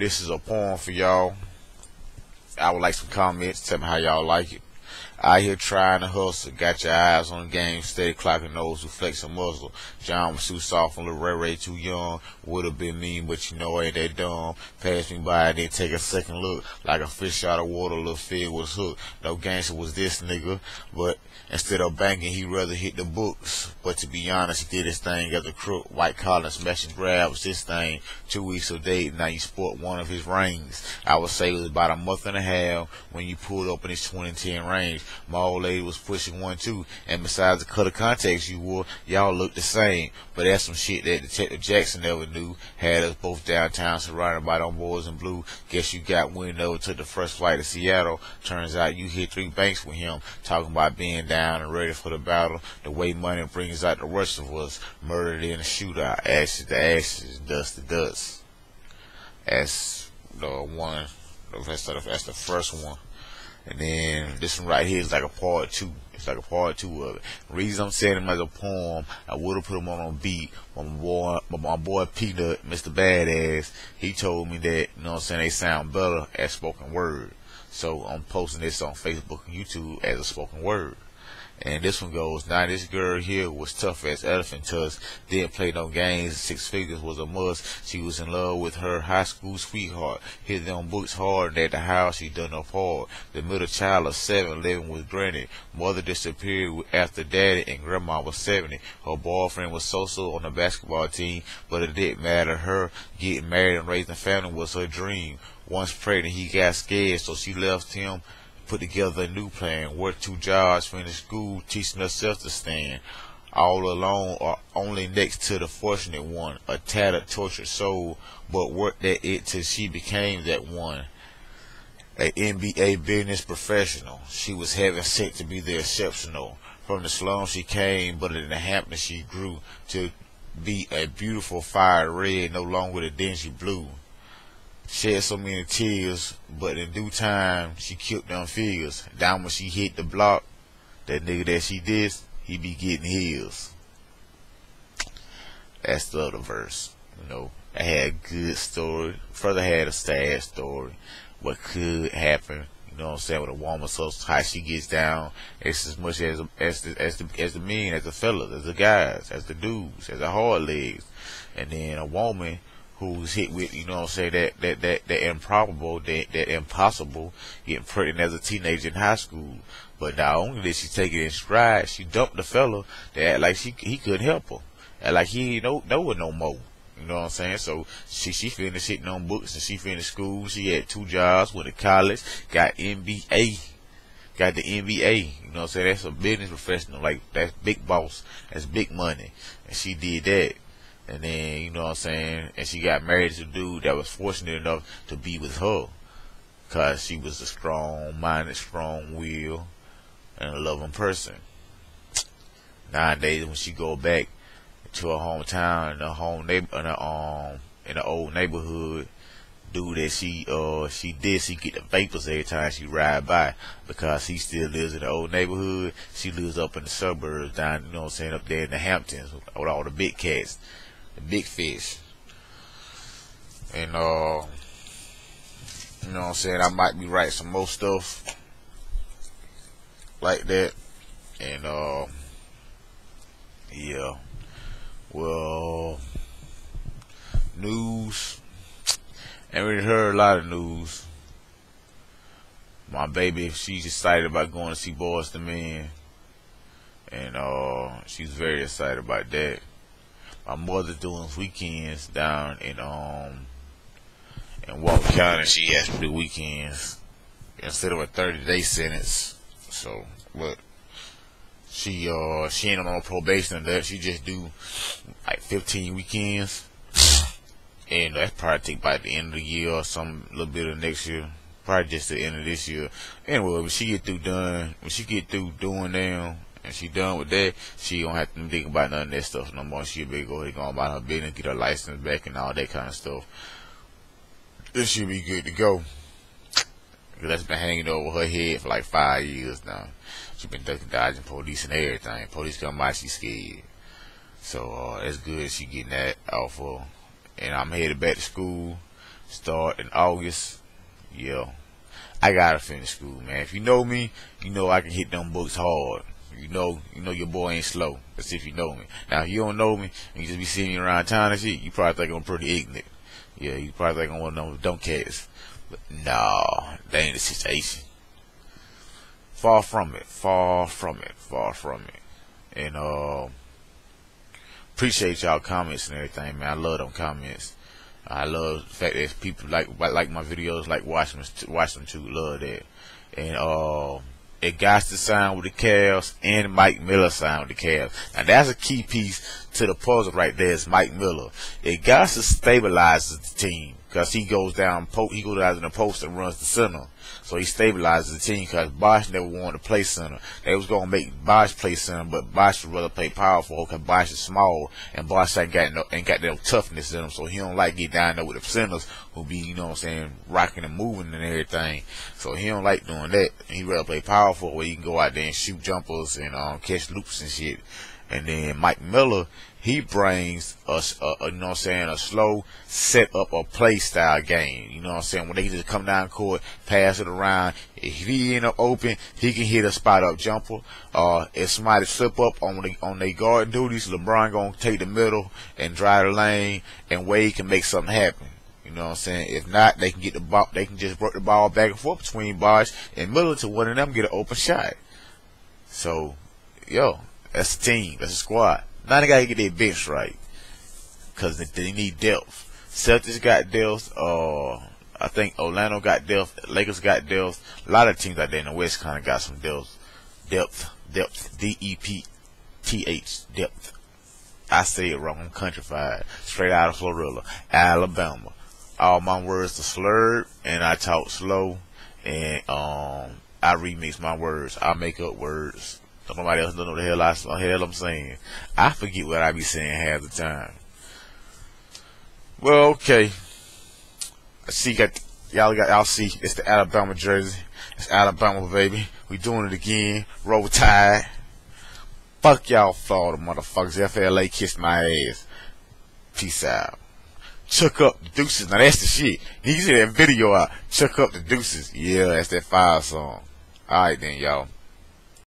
This is a poem for y'all. I would like some comments. Tell me how y'all like it. Out here trying to hustle, got your eyes on the game, steady clocking nose with flex and muzzle. John was too soft on the Ray too young. Would've been mean, but you know ain't that dumb. Pass me by, then take a second look. Like a fish out of water, little fish was hooked. No gangster was this nigga, but instead of banking, he rather hit the books. But to be honest, he did his thing as a crook. White collar, smash and grab was this thing. 2 weeks of date, now you sport one of his rings. I would say it was about a month and a half when you pulled up in his 2010 range. My old lady was pushing 1-2, and besides the color contacts you wore, y'all looked the same. But that's some shit that Detective Jackson never knew. Had us both downtown surrounded by them boys in blue. Guess you got wind over to the first flight to Seattle. Turns out you hit 3 banks with him, talking about being down and ready for the battle. The way money brings out the rest of us. Murdered in a shootout, ashes to ashes, dust to dust. That's the one. That's the first one. And then this one right here is like a part 2. It's like a part 2 of it. The reason I'm saying him as a poem, I would have put him on a beat, but my boy Peanut, Mr. Badass, he told me that, you know what I'm saying, they sound better as spoken word. So I'm posting this on Facebook and YouTube as a spoken word. And this one goes, now this girl here was tough as elephant tusk, didn't play no games, 6 figures was a must. She was in love with her high school sweetheart, hit them books hard, and at the house she done up hard. The middle child of 7 living with granny. Mother disappeared after daddy and grandma was 70. Her boyfriend was so-so on the basketball team, but it didn't matter. Her getting married and raising a family was her dream. Once pregnant he got scared, so she left him. Put together a new plan, worked 2 jobs, finished school, teaching herself to stand. All alone or only next to the fortunate one, a tattered, tortured soul, but worked at it till she became that one. A NBA business professional, she was heaven sent to be the exceptional. From the slum she came, but in the Hamptons she grew to be a beautiful fire red, no longer the dingy blue. Shed so many tears, but in due time, she killed them figures. Down when she hit the block, that nigga that she did, he be getting his. That's the other verse. You know, I had a good story. Further had a sad story. What could happen, you know what I'm saying, with a woman, so how she gets down. It's as much as the men, as the fellas, as the guys, as the dudes, as the hard legs. And then a woman who's hit with, you know what I'm saying, that improbable, that impossible, getting pregnant as a teenager in high school. But not only did she take it in stride, she dumped the fella that act like he couldn't help her. Act like he didn't know her no more. You know what I'm saying? So she finished hitting on books and she finished school. She had 2 jobs, went to college, got MBA. Got the MBA, you know what I'm saying? That's a business professional, like that's big boss, that's big money. And she did that. And then, you know what I'm saying, and she got married to a dude that was fortunate enough to be with her. Because she was a strong-minded, strong-willed, and a loving person. Nowadays, when she go back to her hometown, in the old neighborhood, dude that she get the vapors every time she ride by, because he still lives in the old neighborhood. She lives up in the suburbs down, you know what I'm saying, up there in the Hamptons with all the big cats. The big fish. And you know what I'm saying, I might be writing some more stuff like that. And yeah. Well, news. Ain't really heard a lot of news. My baby, she's excited about going to see Boys to Men. And she's very excited about that. My mother doing weekends down in Walton County. She asked me to do weekends instead of a 30-day sentence. So, but she ain't on probation and that. She just do like 15 weekends, and that's probably take by the end of the year or some little bit of next year. Probably just the end of this year. Anyway, when she get through doing them, and she done with that, she don't have to think about none of that stuff no more. She'll be go on about her business, get her license back and all that kind of stuff. This should be good to go. Cause that's been hanging over her head for like 5 years now. She been dodging police and everything. Police come by, she scared. So that's good. She getting that off her. And I'm headed back to school. Start in August. Yeah. I gotta finish school, man. If you know me, you know I can hit them books hard. You know your boy ain't slow. That's if you know me. Now, if you don't know me, and you just be seeing me around town and shit, you probably think I'm pretty ignorant. Yeah, you probably think I'm one of them dumb cats. But nah, that ain't the situation. Far from it. Far from it. Far from it. And appreciate y'all comments and everything, man. I love them comments. I love the fact that people like my videos, like watch them too. Love that. And it got to sound with the Cavs, and Mike Miller sound with the Cavs. Now that's a key piece to the puzzle right there. Is Mike Miller. It got to stabilize the team, because he goes down in the post and runs the center. So he stabilizes the team, because Bosh never wanted to play center. They was gonna make Bosh play center, but Bosh would rather play power forward, because Bosh is small and Bosh ain't got no toughness in him. So he don't like get down there with the centers who be, you know what I'm saying, rocking and moving and everything. So he don't like doing that. He rather play power forward, where he can go out there and shoot jumpers and catch loops and shit. And then Mike Miller, he brings us, you know what I'm saying, a slow set up or play style game. You know what I'm saying? When they just come down court, pass it around. If he end up open, he can hit a spot up jumper. If somebody slip up on their guard duties, LeBron gonna take the middle and drive the lane, and Wade can make something happen. You know what I'm saying? If not, they can get the ball. They can just work the ball back and forth between Bosh and Miller to one of them get an open shot. So, yo, that's a team. That's a squad. Now they gotta get their bench right, because they need depth. Celtics got depth. I think Orlando got depth. Lakers got depth. A lot of teams out there in the West kind of got some depth. Depth. D-E-P-T-H. Depth. I say it wrong. I'm countrified. Straight out of Florida, Alabama. All my words are slurred, and I talk slow, and I remix my words. I make up words. Nobody else don't know the hell I'm saying. I forget what I be saying half the time. Well, okay. I see y'all see it's the Alabama jersey. It's Alabama, baby. We doing it again. Roll Tide. Fuck y'all Florida motherfuckers. FLA kissed my ass. Peace out. Chuck up the deuces. Now that's the shit. You can see that video out. Chuck up the deuces. Yeah, that's that fire song. Alright then, y'all.